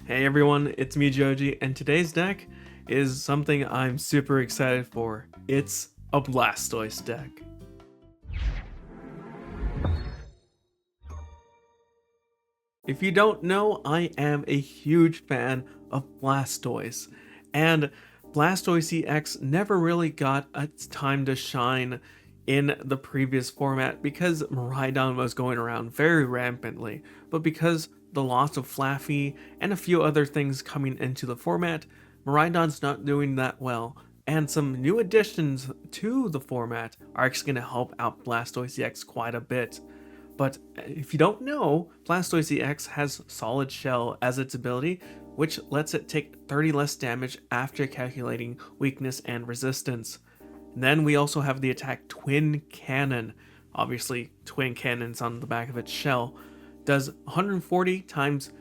Hey everyone, it's me Joji, and today's deck is something I'm super excited for. It's a Blastoise deck. If you don't know, I am a huge fan of Blastoise, and Blastoise EX never really got its time to shine in the previous format because Miraidon was going around very rampantly, but because the loss of Flaffy and a few other things coming into the format, Miraidon's not doing that well, and some new additions to the format are actually going to help out Blastoise EX quite a bit. But if you don't know, Blastoise EX has Solid Shell as its ability, which lets it take 30 less damage after calculating weakness and resistance. And then we also have the attack Twin Cannon. Obviously, Twin Cannon's on the back of its shell. Does 140 times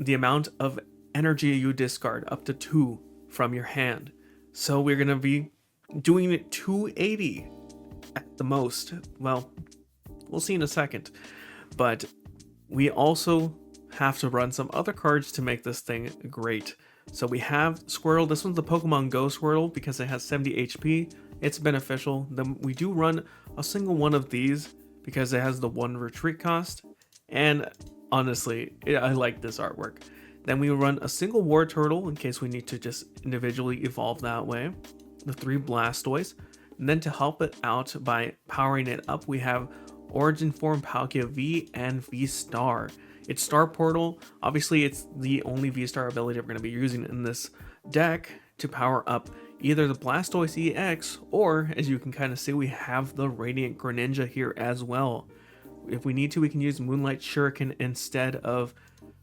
the amount of energy you discard, up to 2 from your hand. So we're going to be doing it 280 at the most. Well, we'll see in a second. But we also have to run some other cards to make this thing great. So we have Squirtle. This one's the Pokemon Go Squirtle because it has 70 HP. It's beneficial. Then we do run a single one of these because it has the 1 retreat cost. And honestly, I like this artwork. Then we run a single Wartortle in case we need to just individually evolve that way. The 3 Blastoise. And then to help it out by powering it up, we have Origin Form Palkia V and VSTAR. It's Star Portal. Obviously, it's the only VSTAR ability we're going to be using in this deck to power up either the Blastoise EX, or as you can kind of see, we have the Radiant Greninja here as well. If we need to, we can use Moonlight Shuriken instead of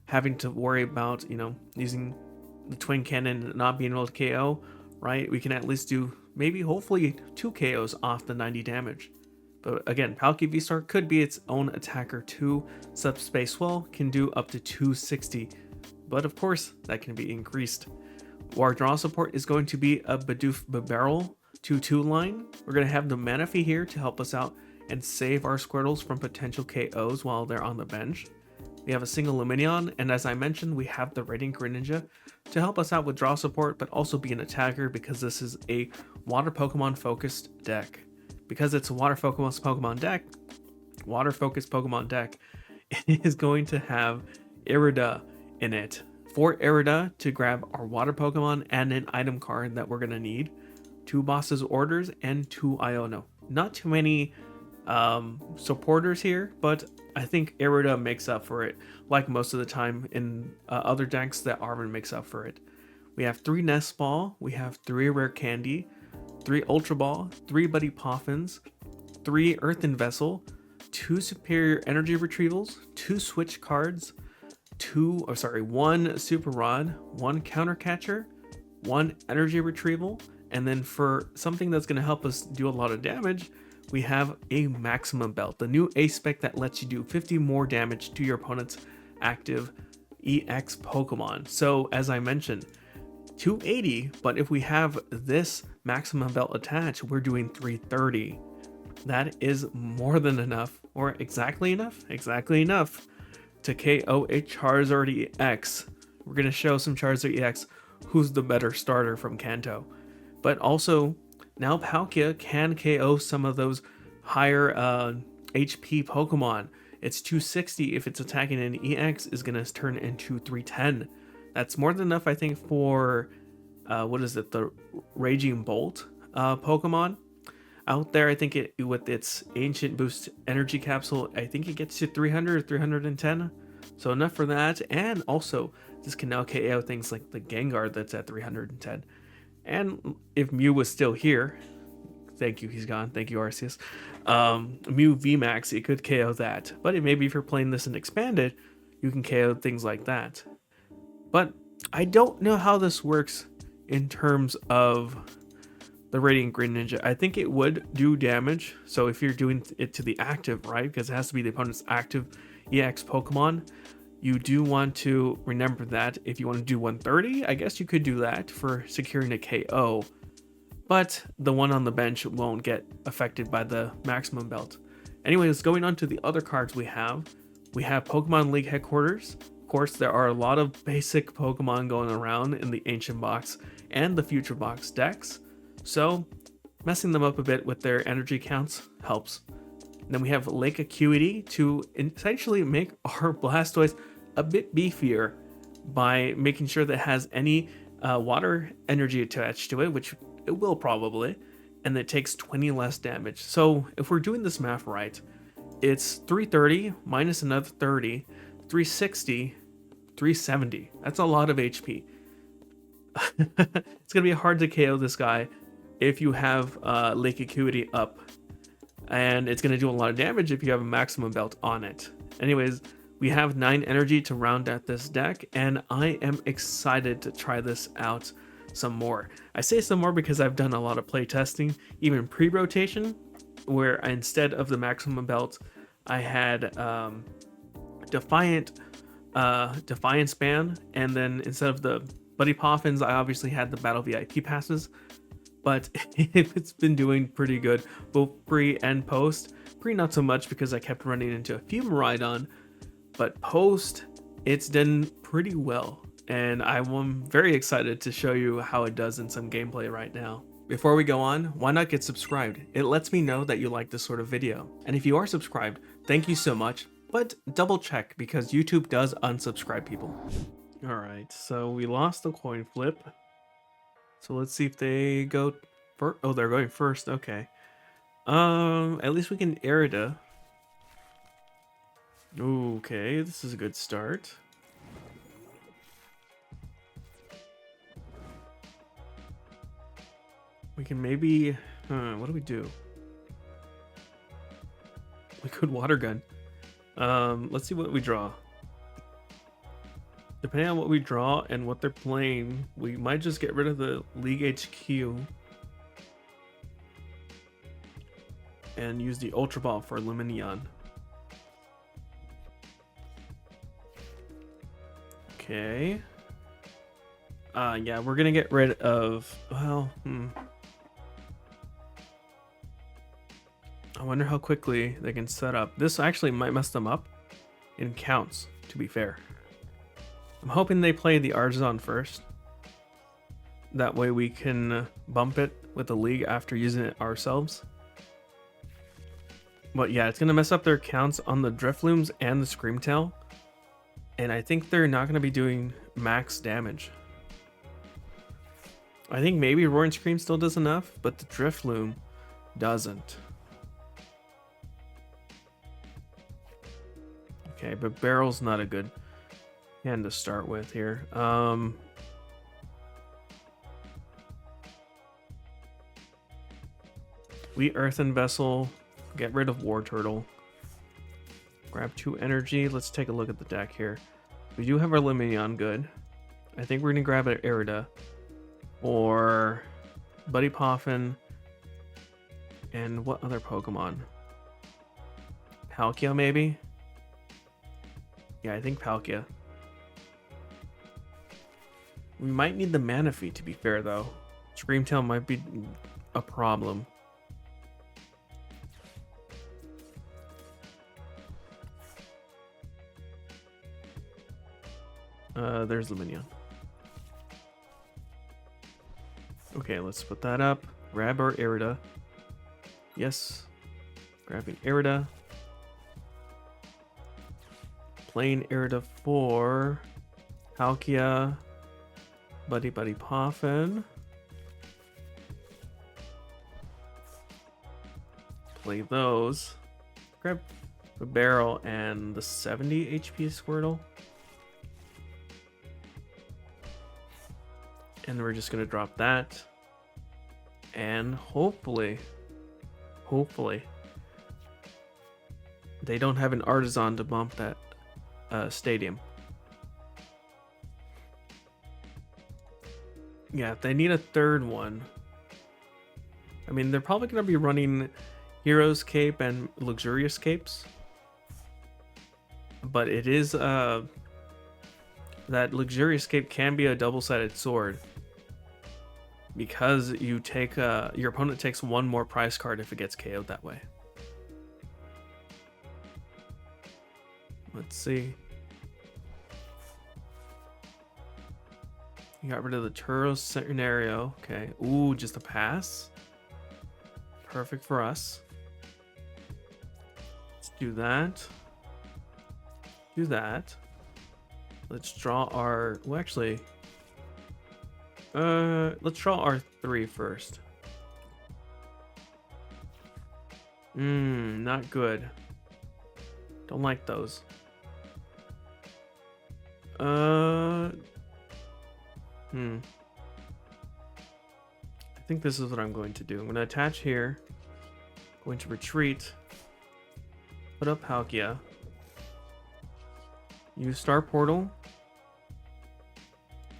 having to worry about, using the Twin Cannon and not being able to KO, right? We can at least do maybe, hopefully, 2 KOs off the 90 damage. But again, Palkia VSTAR could be its own attacker too. Subspace Swell can do up to 260, but of course, that can be increased. Our draw support is going to be a Bidoof Bibarel 2/2 line. We're going to have the Manaphy here to help us out and save our Squirtles from potential KOs while they're on the bench. We have a single Lumineon, and as I mentioned, we have the Radiant Greninja to help us out with draw support, but also be an attacker because this is a water Pokemon focused deck. Because it's a water focused Pokemon deck, it is going to have Irida in it. For Irida to grab our water Pokemon and an item card that we're going to need, 2 Boss's Orders and 2 Iono. Not too many supporters here, but I think Irida makes up for it, like most of the time in other decks that Arvin makes up for it. We have 3 Nest Ball, we have 3 Rare Candy, 3 Ultra Ball, 3 Buddy Poffins, 3 Earthen Vessel, 2 Superior Energy Retrievals, 2 Switch cards, 1 Super Rod, 1 Counter Catcher, 1 Energy Retrieval, and then for something that's going to help us do a lot of damage, we have a Maximum Belt, the new ACE SPEC that lets you do 50 more damage to your opponent's active EX Pokemon. So as I mentioned, 280, but if we have this Maximum Belt attached, we're doing 330. That is more than enough, or exactly enough to KO a Charizard EX. We're going to show some Charizard EX who's the better starter from Kanto. But also, now Palkia can KO some of those higher HP Pokemon. It's 260 if it's attacking an EX is going to turn into 310. That's more than enough, I think, for, the Raging Bolt Pokemon out there. I think with its Ancient Boost Energy Capsule, I think it gets to 300 or 310. So enough for that. And also, this can now KO things like the Gengar that's at 310. And if Mew was still here, thank you, he's gone. Thank you, Arceus. Mew VMAX, it could KO that. But maybe if you're playing this in Expanded, you can KO things like that. But I don't know how this works in terms of the Radiant Greninja. I think it would do damage. So if you're doing it to the active, right? Because it has to be the opponent's active EX Pokemon. You do want to remember that if you want to do 130, I guess you could do that for securing a KO. But the one on the bench won't get affected by the Maximum Belt. Anyways, going on to the other cards we have Pokemon League Headquarters. Of course, there are a lot of basic Pokemon going around in the Ancient Box and the Future Box decks, so messing them up a bit with their energy counts helps. And then we have Lake Acuity to essentially make our Blastoise a bit beefier by making sure that it has any water energy attached to it, which it will probably, and it takes 20 less damage. So if we're doing this math right, it's 330 minus another 30, 360, 370. That's a lot of HP. It's gonna be hard to KO this guy if you have Lake Acuity up, and it's gonna do a lot of damage if you have a maximum belt on it. Anyways, we have 9 energy to round out this deck, and I am excited to try this out some more. I say some more because I've done a lot of play testing, even pre-rotation, where instead of the maximum belt, I had Defiance ban, and then instead of the Buddy Poffins, I obviously had the Battle VIP passes. But it's been doing pretty good, both pre and post. Pre not so much because I kept running into a few Miraidon, but post, it's done pretty well. And I'm very excited to show you how it does in some gameplay right now. Before we go on, why not get subscribed? It lets me know that you like this sort of video. And if you are subscribed, thank you so much, but double check because YouTube does unsubscribe people. All right, so we lost the coin flip. So let's see if they go first. Oh, they're going first. Okay. At least we can Irida. Okay, this is a good start. We can maybe, what do we do? We could water gun. Let's see what we draw. Depending on what we draw and what they're playing, we might just get rid of the League HQ and use the Ultra Ball for Lumineon. Okay. Yeah, we're gonna get rid of, well, I wonder how quickly they can set up. This actually might mess them up in counts, to be fair. I'm hoping they play the Artisan first. That way we can bump it with the League after using it ourselves. But yeah, it's going to mess up their counts on the Driftlooms and the Screamtail. And I think they're not going to be doing max damage. I think maybe Roaring Scream still does enough, but the Drifloom doesn't. Okay, but Barrel's not a good hand to start with here. We Earthen Vessel, get rid of Wartortle, grab 2 energy. Let's take a look at the deck here. We do have our Lumineon good. I think we're gonna grab an Irida or Buddy Poffin, and what other Pokemon? Palkia maybe? Yeah, I think Palkia. We might need the Manaphy, to be fair, though. Screamtail might be a problem. There's Lumineon. Okay, let's put that up. Grab our Irida. Yes. Grabbing Irida. Playing Irida for Palkia, Buddy-Buddy Poffin. Play those. Grab the Bibarel and the 70 HP Squirtle. And we're just gonna drop that. And hopefully, they don't have an Artisan to bump that stadium. Yeah, they need a third one. I mean, they're probably going to be running Hero's Cape and Luxurious Capes. But it is, that Luxurious Cape can be a double-sided sword. Because you take, your opponent takes 1 more prize card if it gets KO'd that way. Let's see. You got rid of the Turos scenario. Okay. Ooh, just a pass. Perfect for us. Let's do that. Do that. Let's draw our... Well, actually... let's draw our 3 first. Not good. Don't like those. I think this is what I'm going to do. I'm going to attach here. Going to retreat. Put up Palkia. Use Star Portal.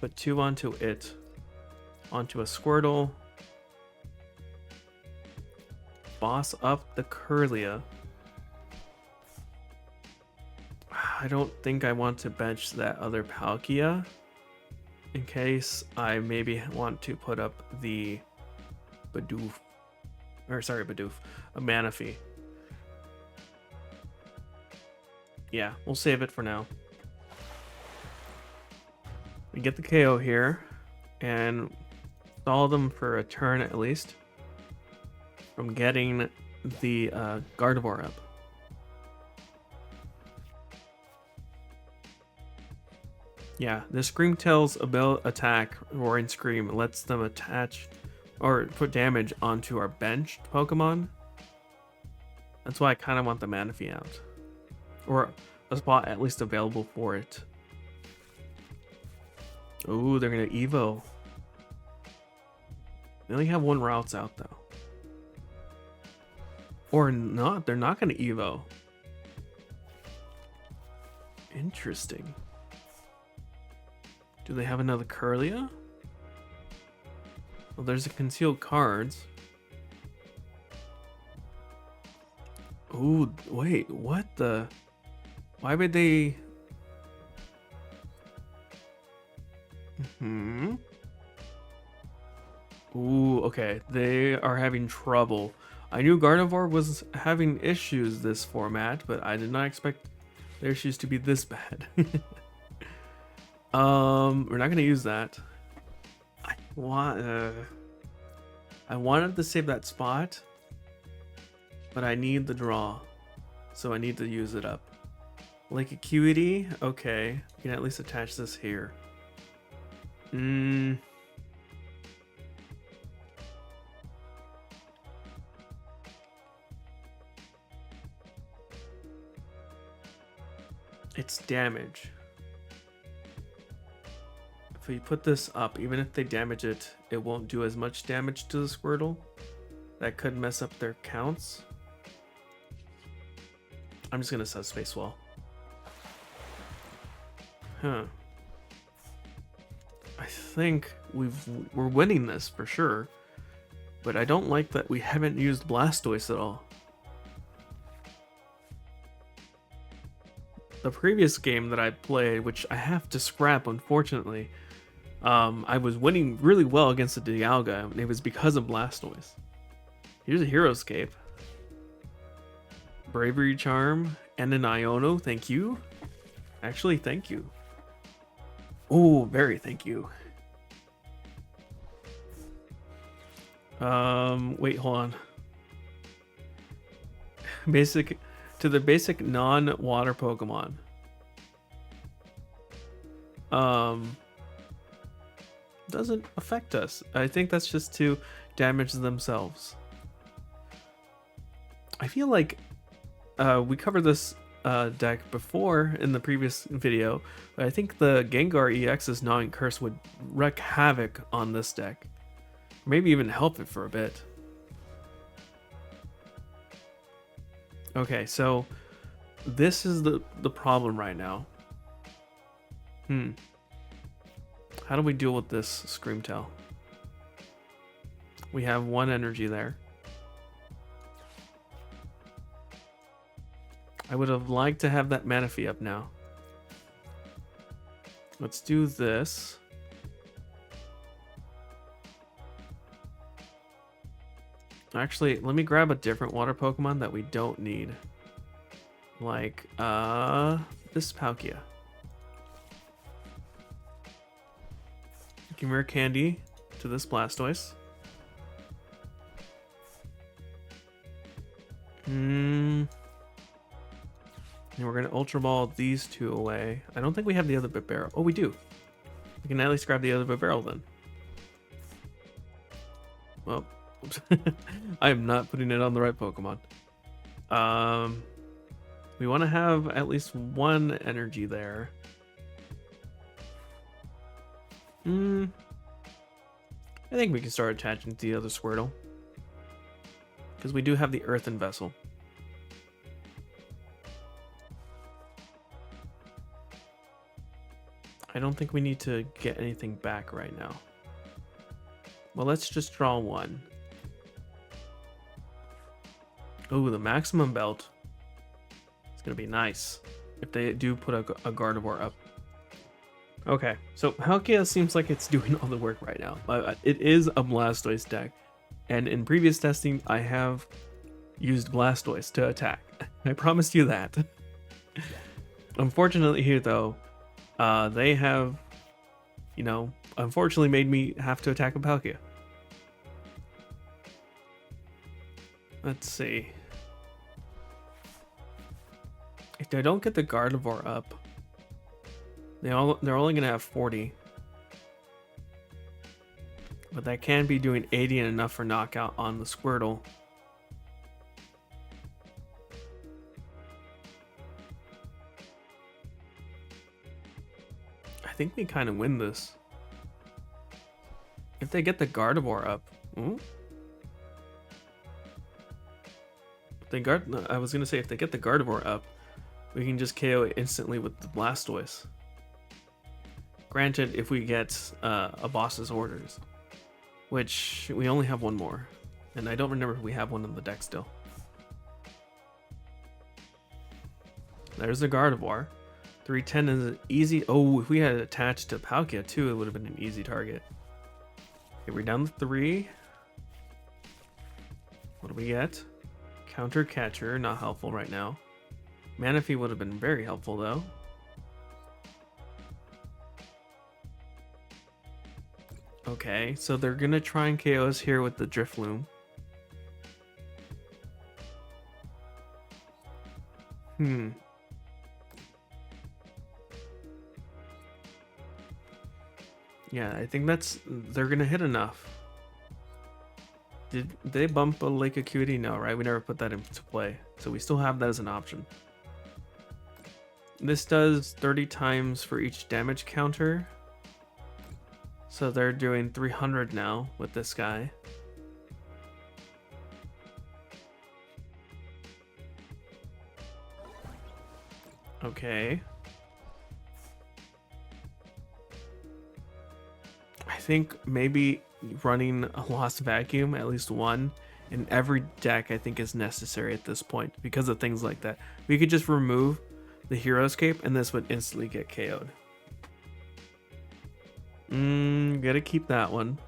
Put 2 onto it. Onto a Squirtle. Boss up the Kirlia. I don't think I want to bench that other Palkia. In case I maybe want to put up the Bidoof. Or sorry, Bidoof. A Manaphy. Yeah, we'll save it for now. We get the KO here. And stall them for a turn at least. From getting the Gardevoir up. Yeah, the Screamtail's attack, Roaring Scream, lets them attach or put damage onto our benched Pokemon. That's why I kind of want the Manaphy out. Or a spot at least available for it. Ooh, they're going to Evo. They only have 1 routes out though. Or not, they're not going to Evo. Interesting. Do they have another Kirlia? Well, there's a concealed cards. Ooh, wait, what the? Why would they? Ooh, okay, they are having trouble. I knew Gardevoir was having issues this format, but I did not expect their issues to be this bad. We're not gonna use that. I wanted to save that spot, but I need the draw, so I need to use it up. Lake Acuity, okay. We can at least attach this here. It's damage. If we put this up, even if they damage it, it won't do as much damage to the Squirtle. That could mess up their counts. I'm just gonna set Space Wall. Huh. I think we're winning this for sure. But I don't like that we haven't used Blastoise at all. The previous game that I played, which I have to scrap unfortunately, I was winning really well against the Dialga, and it was because of Blastoise. Here's a Heroescape. Bravery Charm and an Iono, thank you. Actually, thank you. Oh, very thank you. Wait, hold on. To the basic non-water Pokemon. Doesn't affect us. I think that's just to damage themselves. I feel like we covered this deck before in the previous video, but I think the Gengar EX's Gnawing Curse would wreak havoc on this deck. Maybe even help it for a bit. Okay, so this is the problem right now. How do we deal with this Screamtail? We have 1 energy there. I would have liked to have that Manaphy up now. Let's do this. Actually, let me grab a different water Pokemon that we don't need. Like, this Palkia. Give Rare Candy to this Blastoise. And we're going to Ultra Ball these two away. I don't think we have the other Bibarel. Oh, we do. We can at least grab the other Bibarel then. Well, I am not putting it on the right Pokemon. We want to have at least one energy there. I think we can start attaching to the other Squirtle. Because we do have the Earthen Vessel. I don't think we need to get anything back right now. Well, let's just draw one. Oh, the maximum belt. It's going to be nice if they do put a Gardevoir up. Okay, so Palkia seems like it's doing all the work right now. It is a Blastoise deck. And in previous testing, I have used Blastoise to attack. I promised you that. Unfortunately here, though, they have, unfortunately made me have to attack a Palkia. Let's see. If they don't get the Gardevoir up, they're only going to have 40. But that can be doing 80 and enough for knockout on the Squirtle. I think we kind of win this. If they get the Gardevoir up. I was going to say if they get the Gardevoir up, we can just KO it instantly with the Blastoise. Granted, if we get a boss's orders. Which, we only have one more. And I don't remember if we have one in the deck still. There's the Gardevoir. 310 is an easy... Oh, if we had it attached to Palkia too, it would have been an easy target. Okay, we're down to 3. What do we get? Counter Catcher, not helpful right now. Manaphy would have been very helpful though. Okay, so they're gonna try and KO us here with the Drifloon. Yeah, I think they're gonna hit enough. Did they bump a Lake Acuity? No, right? We never put that into play. So we still have that as an option. This does 30 times for each damage counter. So they're doing 300 now with this guy. Okay. I think maybe running a Lost Vacuum, at least one, in every deck I think is necessary at this point because of things like that. We could just remove the Hero's Cape and this would instantly get KO'd. Gotta keep that one.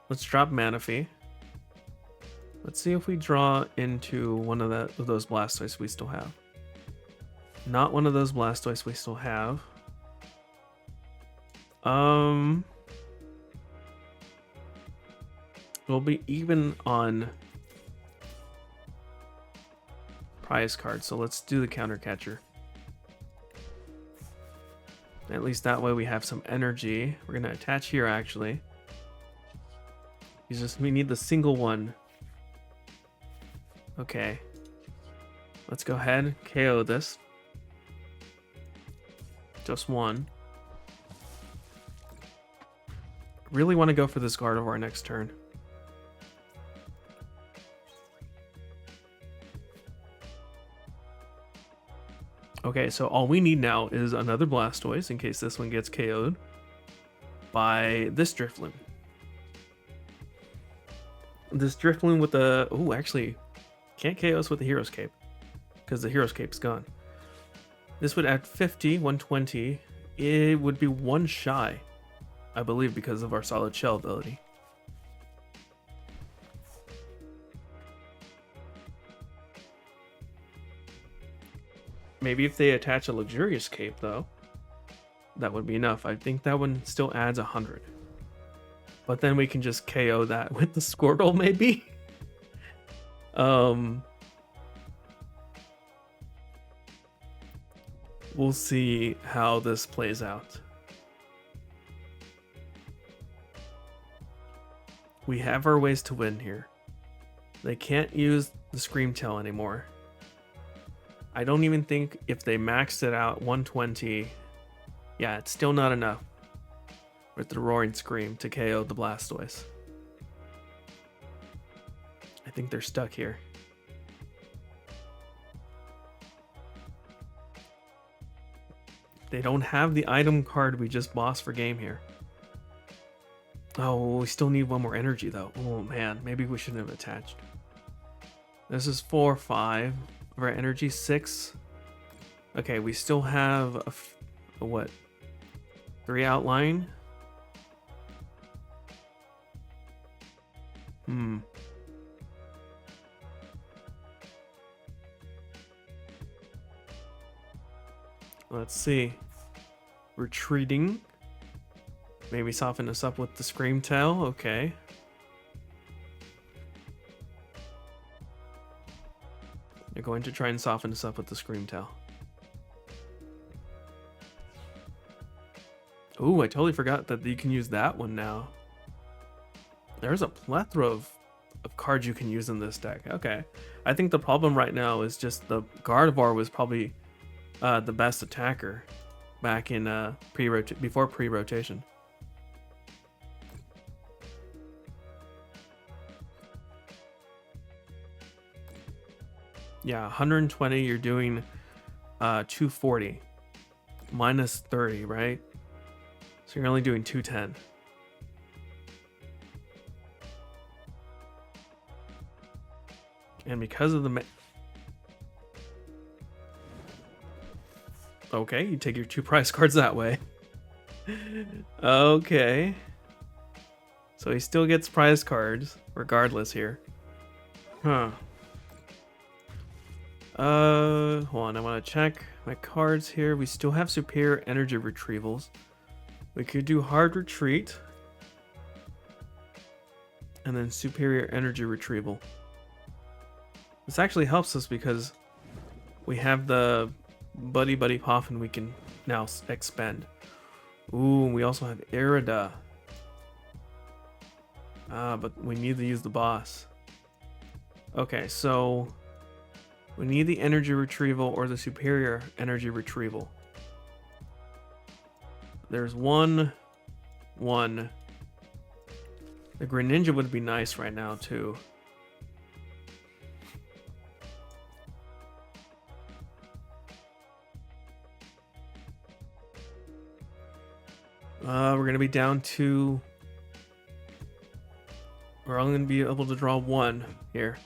Let's drop Manaphy. Let's see if we draw into one of those Blastoise we still have. Not one of those Blastoise we still have. We'll be even on prize card, so let's do the Counter Catcher. At least that way we have some energy. We're gonna attach here actually. We need the single one. Okay. Let's go ahead, KO this. Just one. Really want to go for this Gardevoir next turn. Okay, so all we need now is another Blastoise in case this one gets KO'd by this Drifloon. This Drifloon with the... Oh, actually, can't KO us with the Hero's Cape because the Hero's Cape's gone. This would add 50, 120. It would be one shy, I believe, because of our Solid Shell ability. Maybe if they attach a Luxurious Cape, though. that would be enough. I think that one still adds 100. But then we can just KO that with the Squirtle, maybe? We'll see how this plays out. We have our ways to win here. They can't use the Scream Tail anymore. I don't even think if they maxed it out 120, yeah, it's still not enough with the Roaring Scream to KO the Blastoise. I think they're stuck here. They don't have the item card we just bossed for game here. Oh, we still need one more energy though. Oh man, maybe we shouldn't have attached. This is 4, 5 of our energy, 6. Okay, we still have a what? 3 outline. Let's see. Retreating. Maybe soften us up with the Scream Tail. Okay. They're going to try and soften us up with the Scream Tail. Ooh, I totally forgot that you can use that one now. There's a plethora of cards you can use in this deck. Okay. I think the problem right now is just the Gardevoir was probably the best attacker back in before pre-rotation. Yeah, 120, you're doing 240 minus 30, right? So you're only doing 210. And because of the okay, you take your 2 prize cards that way. Okay. So he still gets prize cards regardless here. Huh. Hold on, I want to check my cards here. We still have superior energy retrievals. We could do hard retreat. And then superior energy retrieval. This actually helps us because we have the Buddy-Buddy Poffin we can now expend. Ooh, we also have Irida. But we need to use the boss. Okay, so we need the energy retrieval or the superior energy retrieval. There's one. The Greninja would be nice right now too. We're gonna be down to. We're only gonna be able to draw 1 here.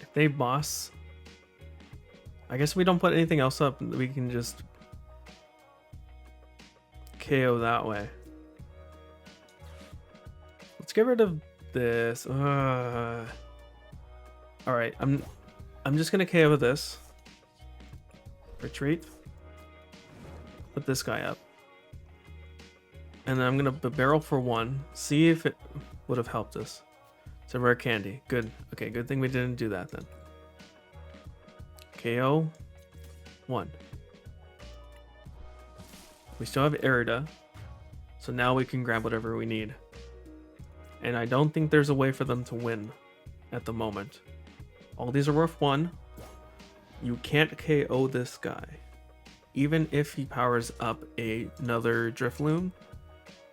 If they boss, I guess we don't put anything else up. We can just KO that way. Let's get rid of this. All right, I'm just gonna KO this. Retreat. Put this guy up. And then I'm gonna Bibarel for 1. See if it would have helped us. It's a rare candy. Good. Okay, good thing we didn't do that then. KO 1. We still have Irida. So now we can grab whatever we need. And I don't think there's a way for them to win at the moment. All these are worth 1. You can't KO this guy. Even if he powers up another Drifloon,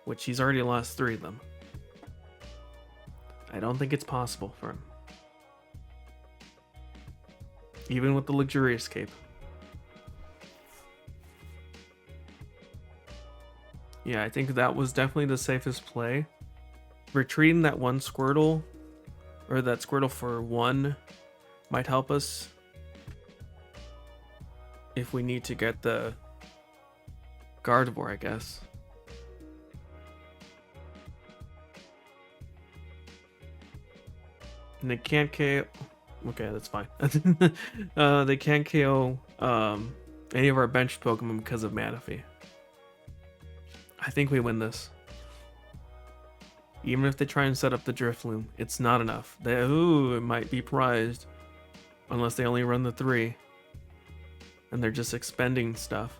which he's already lost 3 of them. I don't think it's possible for him. Even with the Luxurious Cape. Yeah, I think that was definitely the safest play. Retreating that one Squirtle, or that Squirtle for 1, might help us. If we need to get the Gardevoir, I guess. And they can't KO. okay, that's fine. They can't KO any of our benched Pokemon because of Manaphy. I think we win this. Even if they try and set up the Drifloon, it's not enough. It might be prized. Unless they only run the 3. And they're just expending stuff.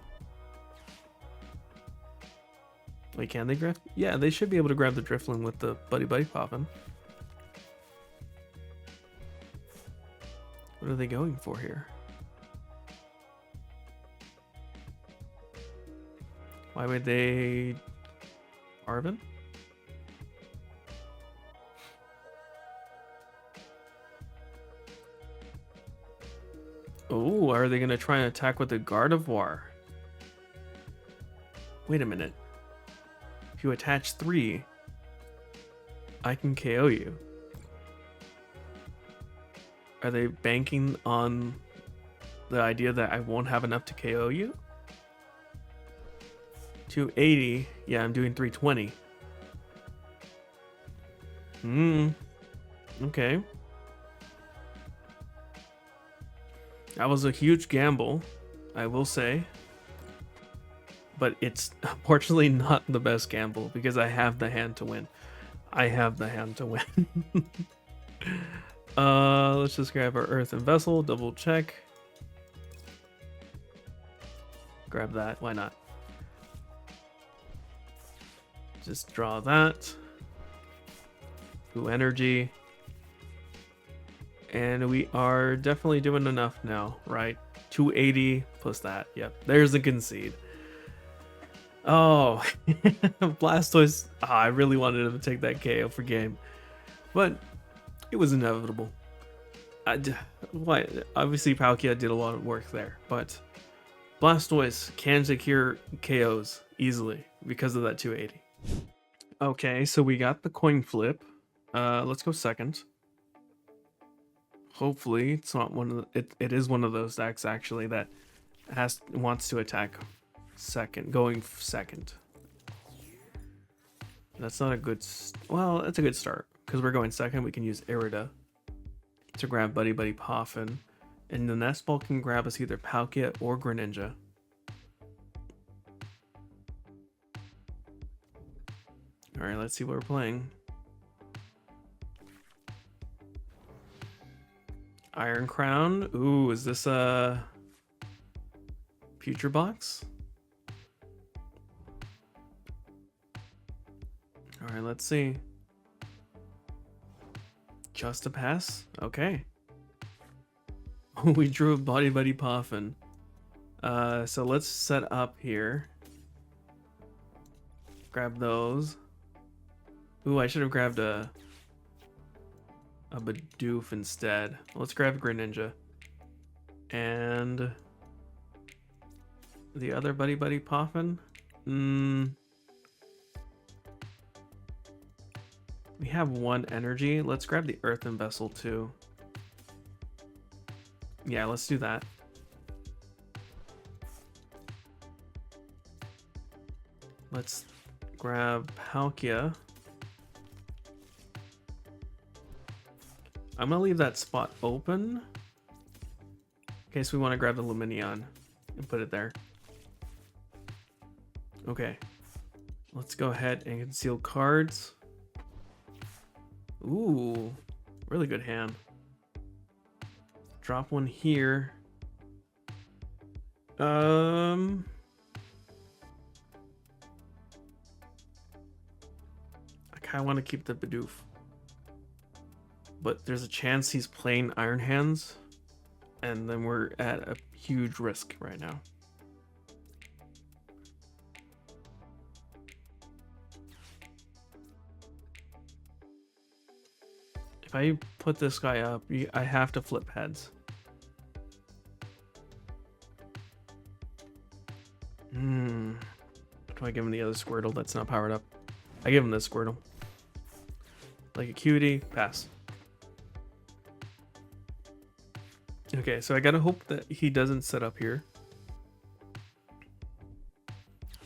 Wait, can they grab? Yeah, they should be able to grab the Drifloon with the Buddy-Buddy Poffin. What are they going for here? Why would they... Arvin? Oh, are they going to try and attack with the Gardevoir? Wait a minute. If you attach 3, I can KO you. Are they banking on the idea that I won't have enough to KO you? 280. Yeah, I'm doing 320. Okay. That was a huge gamble, I will say. But it's unfortunately not the best gamble because I have the hand to win. I have the hand to win. Let's just grab our Earthen Vessel, double check. Grab that, why not? Just draw that. Ooh, energy. And we are definitely doing enough now, right? 280 plus that. Yep, there's the concede. Oh, Blastoise. I really wanted him to take that KO for game, but it was inevitable. Obviously, Palkia did a lot of work there, but Blastoise can secure KOs easily because of that 280. Okay, so we got the coin flip. Let's go second. Hopefully, it's not one of the, it is one of those decks actually that wants to attack second, going second. That's not a good, well, that's a good start because we're going second. We can use Irida to grab Buddy-Buddy Poffin, and the next ball can grab us either Palkia or Greninja. All right, let's see what we're playing. Iron Crown. Ooh, is this a future box? All right, let's see. Just a pass? Okay. We drew a Buddy-Buddy Poffin. So let's set up here. Grab those. Ooh, I should have grabbed a Bidoof instead. Let's grab Greninja. And the other Buddy-Buddy Poffin? We have 1 energy. Let's grab the Earthen Vessel too. Yeah, let's do that. Let's grab Palkia. I'm gonna leave that spot open in case we want to grab the Lumineon and put it there. Okay, let's go ahead and conceal cards. Ooh, really good hand. Drop 1 here. I kind of want to keep the Bidoof, but there's a chance he's playing Iron Hands, and then we're at a huge risk right now. If I put this guy up, I have to flip heads. Do I give him the other Squirtle that's not powered up? I give him this Squirtle. Lake Acuity, pass. Okay, so I gotta hope that he doesn't set up here.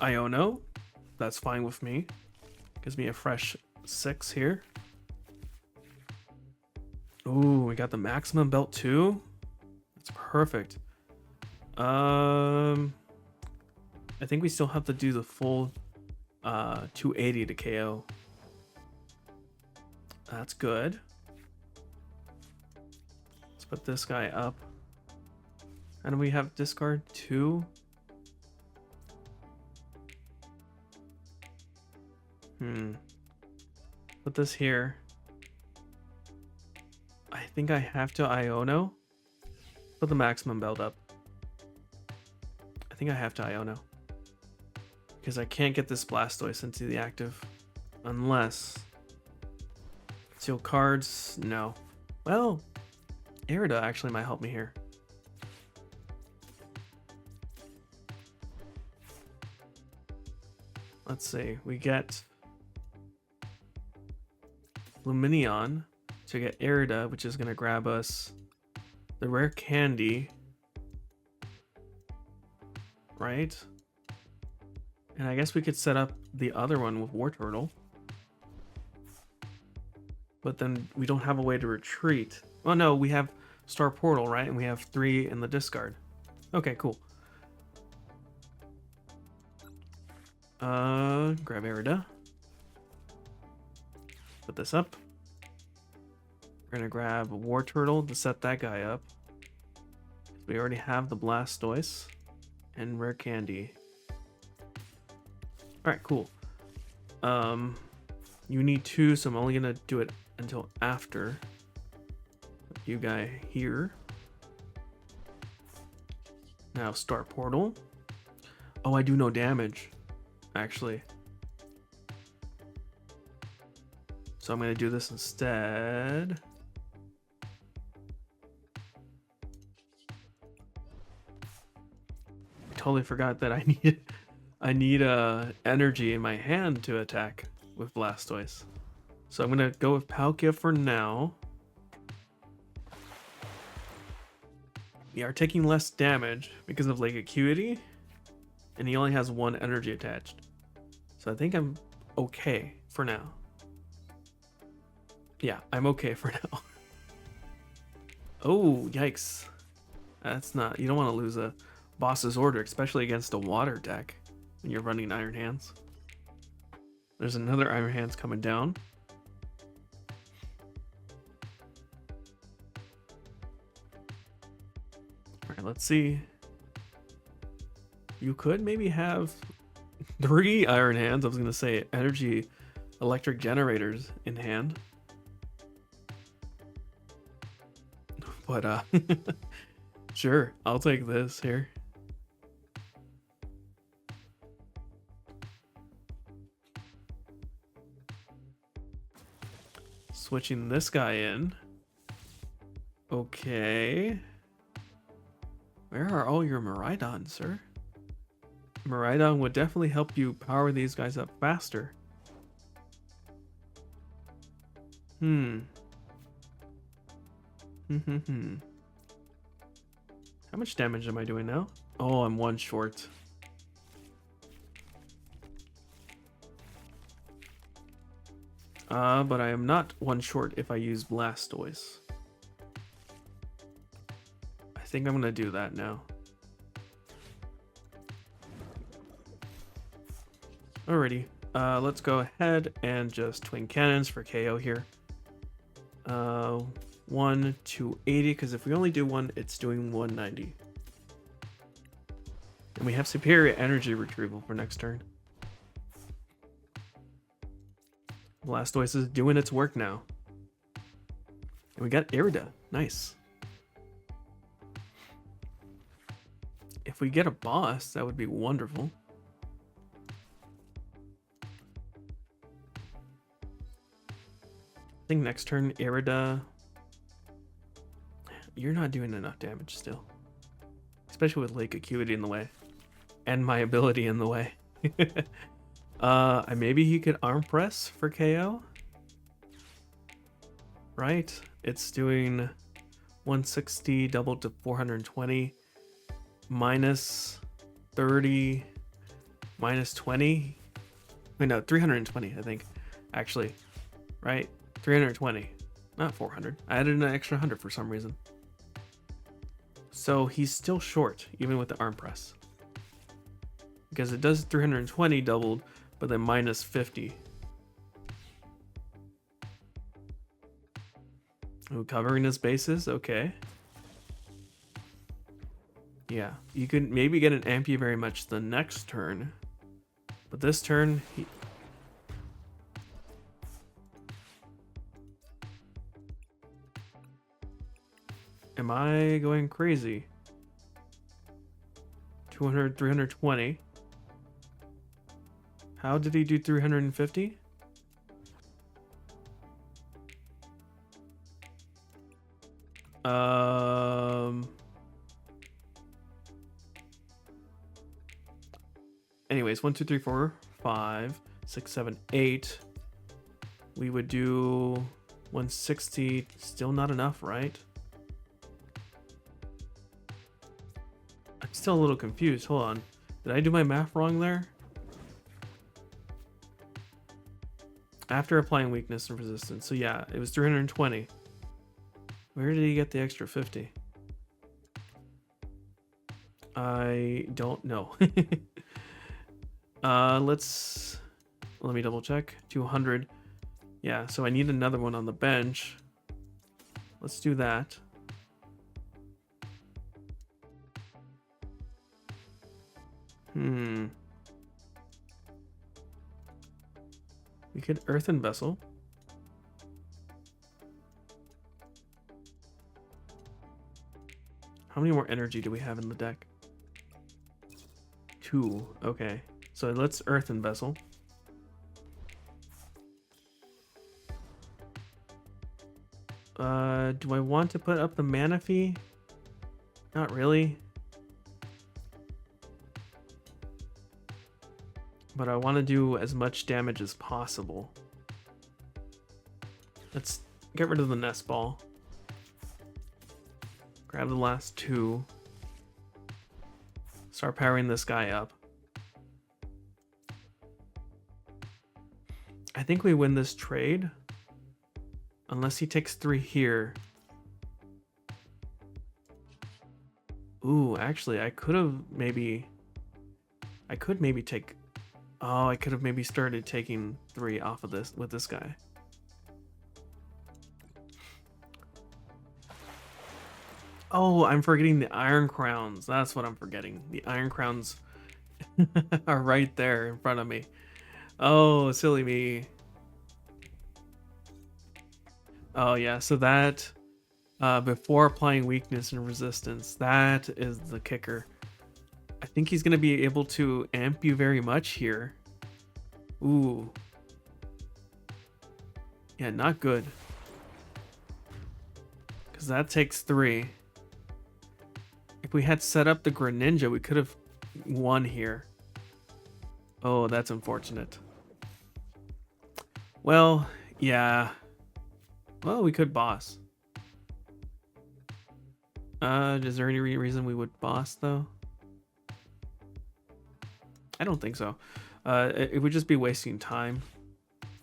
Iono, that's fine with me. Gives me a fresh 6 here. Ooh, we got the maximum belt too. That's perfect. I think we still have to do the full 280 to KO. That's good. Let's put this guy up. And we have discard 2. Put this here. I think I have to Iono. Put the maximum belt up. I think I have to Iono. Because I can't get this Blastoise into the active. Unless... Seal cards? No. Well, Erida actually might help me here. Let's see. We get Lumineon to get Erida, which is going to grab us the Rare Candy. Right? And I guess we could set up the other one with Wartortle. But then we don't have a way to retreat. Oh no, we have Star Portal, right? And we have 3 in the discard. Okay, cool. Grab Erida. Put this up. We're gonna grab Wartortle to set that guy up. We already have the Blastoise and Rare Candy. Alright, cool. You need 2, so I'm only gonna do it until after. You guy here. Now Star Portal. Oh, I do no damage, actually. So I'm gonna do this instead. I totally forgot that I need energy in my hand to attack with Blastoise. So I'm gonna go with Palkia for now. We are taking less damage because of Lake Acuity, and he only has 1 energy attached. So I think I'm okay for now. Yeah, I'm okay for now. Oh, yikes. That's not... You don't want to lose a boss's order, especially against a water deck when you're running Iron Hands. There's another Iron Hands coming down. Alright, let's see. You could maybe have 3 Iron Hands. I was going to say energy electric generators in hand. But, sure, I'll take this here. Switching this guy in. Okay. Where are all your Miraidon, sir? Miraidon would definitely help you power these guys up faster. How much damage am I doing now? Oh, I'm 1 short. But I am not 1 short if I use Blastoise. I think I'm gonna do that now. Alrighty, let's go ahead and just Twin Cannons for KO here. 1 280, because if we only do 1, it's doing 190. And we have superior energy retrieval for next turn. Blastoise is doing its work now. And we got Erida. Nice. If we get a boss, that would be wonderful. I think next turn, Erida... You're not doing enough damage still. Especially with Lake Acuity in the way. And my ability in the way. Maybe he could arm press for KO. Right? It's doing 160 doubled to 420. Minus 30. Minus 20. Wait, no, 320, I think. Actually. Right? 320. Not 400. I added an extra 100 for some reason. So he's still short, even with the arm press. Because it does 320 doubled, but then minus 50. Oh, covering his bases? Okay. Yeah, you could maybe get an Ampy very much the next turn. But this turn, he... Am I going crazy? 200, 320. How did he do 350? Anyways, 1, 2, 3, 4, 5, 6, 7, 8. We would do 160. Still not enough, right? I'm still a little confused. Hold on. Did I do my math wrong there? After applying weakness and resistance. So yeah, it was 320. Where did he get the extra 50? I don't know. Let me double check. 200. Yeah, so I need another one on the bench. Let's do that. We could Earthen Vessel. How many more energy do we have in the deck? 2. Okay. So let's Earthen Vessel. Do I want to put up the Manaphy? Not really. But I want to do as much damage as possible. Let's get rid of the Nest Ball. Grab the last 2. Start powering this guy up. I think we win this trade. Unless he takes 3 here. Ooh, actually, I could maybe take... Oh, I could have maybe started taking 3 off of this with this guy. Oh, I'm forgetting the Iron Crowns. That's what I'm forgetting. The Iron Crowns are right there in front of me. Oh, silly me. Oh yeah, so that before applying weakness and resistance, that is the kicker. I think he's going to be able to amp you very much here. Ooh. Yeah, not good. Because that takes 3. If we had set up the Greninja, we could have won here. Oh, that's unfortunate. Well, yeah. Well, we could boss. Is there any reason we would boss, though? I don't think so. It would just be wasting time.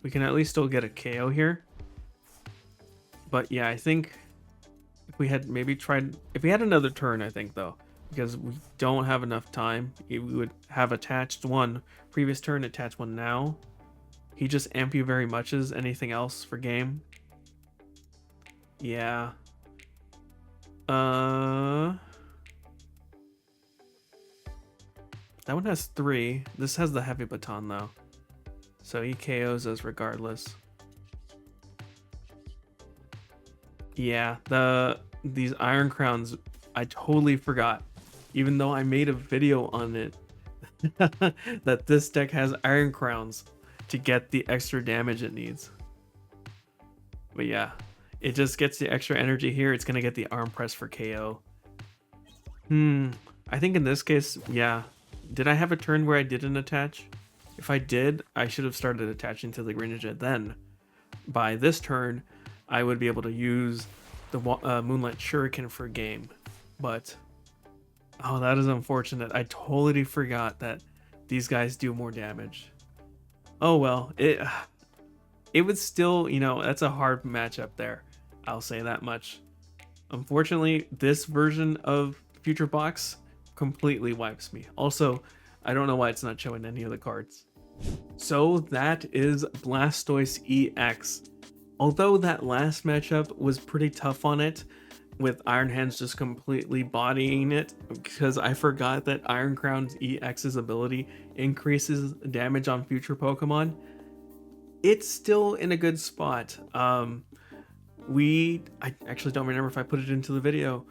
We can at least still get a KO here. But yeah, I think if we had maybe tried... If we had another turn, I think, though. Because we don't have enough time. We would have attached one previous turn, attach one now. He just amp you very much as anything else for game. Yeah. That one has 3. This has the heavy baton though. So he KOs us regardless. Yeah, these Iron Crowns, I totally forgot. Even though I made a video on it that this deck has Iron Crowns to get the extra damage it needs. But yeah, it just gets the extra energy here. It's gonna get the arm press for KO. I think in this case, yeah. Did I have a turn where I didn't attach? If I did, I should have started attaching to the Greninja. Then, by this turn, I would be able to use the Moonlight Shuriken for game. But, oh, that is unfortunate. I totally forgot that these guys do more damage. Oh well, it would still, you know, that's a hard matchup there. I'll say that much. Unfortunately, this version of Future Box completely wipes me. Also, I don't know why it's not showing any of the cards. So that is Blastoise EX. Although that last matchup was pretty tough on it, with Iron Hands just completely bodying it, because I forgot that Iron Crown's EX's ability increases damage on future Pokemon, it's still in a good spot. I actually don't remember if I put it into the video.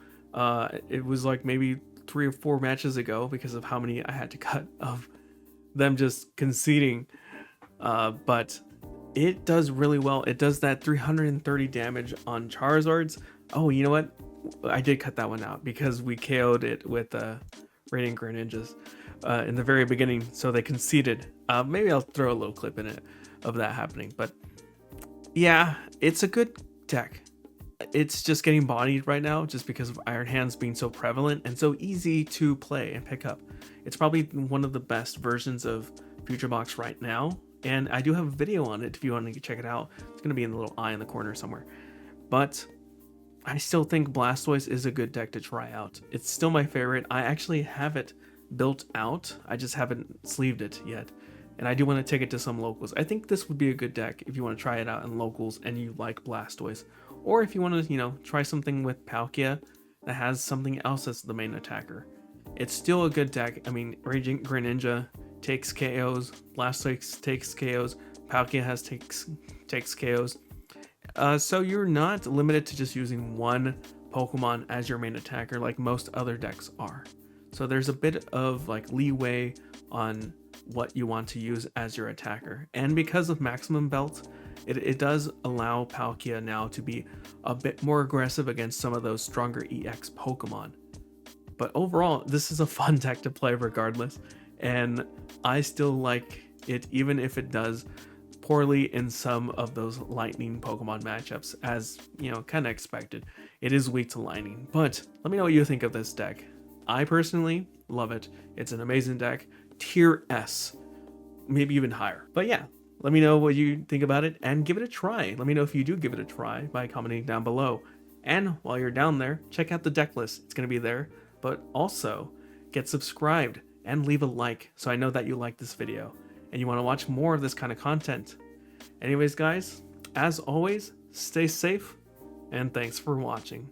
It was like maybe 3 or 4 matches ago because of how many I had to cut of them just conceding. But it does really well. It does that 330 damage on Charizards. Oh, you know what? I did cut that one out because we KO'd it with Radiant Greninjas in the very beginning, so they conceded. Maybe I'll throw a little clip in it of that happening. But yeah, it's a good deck. It's just getting bodied right now just because of Iron Hands being so prevalent and so easy to play and pick up. It's probably one of the best versions of Future Box right now, and I do have a video on it if you want to check it out. It's going to be in the little eye in the corner somewhere. But I still think Blastoise is a good deck to try out. It's still my favorite. I actually have it built out. I just haven't sleeved it yet. And I do want to take it to some locals. I think this would be a good deck if you want to try it out in locals and you like Blastoise. Or if you want to, try something with Palkia that has something else as the main attacker. It's still a good deck. I mean, Radiant Greninja takes KOs, Blastoise takes KOs, Palkia takes KOs. So you're not limited to just using one Pokemon as your main attacker like most other decks are. So there's a bit of like leeway on what you want to use as your attacker. And because of Maximum Belt, it does allow Palkia now to be a bit more aggressive against some of those stronger EX Pokemon. But overall, this is a fun deck to play regardless, and I still like it even if it does poorly in some of those lightning Pokemon matchups, as kind of expected. It is weak to lightning, but let me know what you think of this deck. I personally love it. It's an amazing deck, tier S, maybe even higher. But yeah, let me know what you think about it and give it a try. Let me know if you do give it a try by commenting down below. And while you're down there, check out the deck list. It's going to be there. But also, get subscribed and leave a like so I know that you like this video and you want to watch more of this kind of content. Anyways, guys, as always, stay safe and thanks for watching.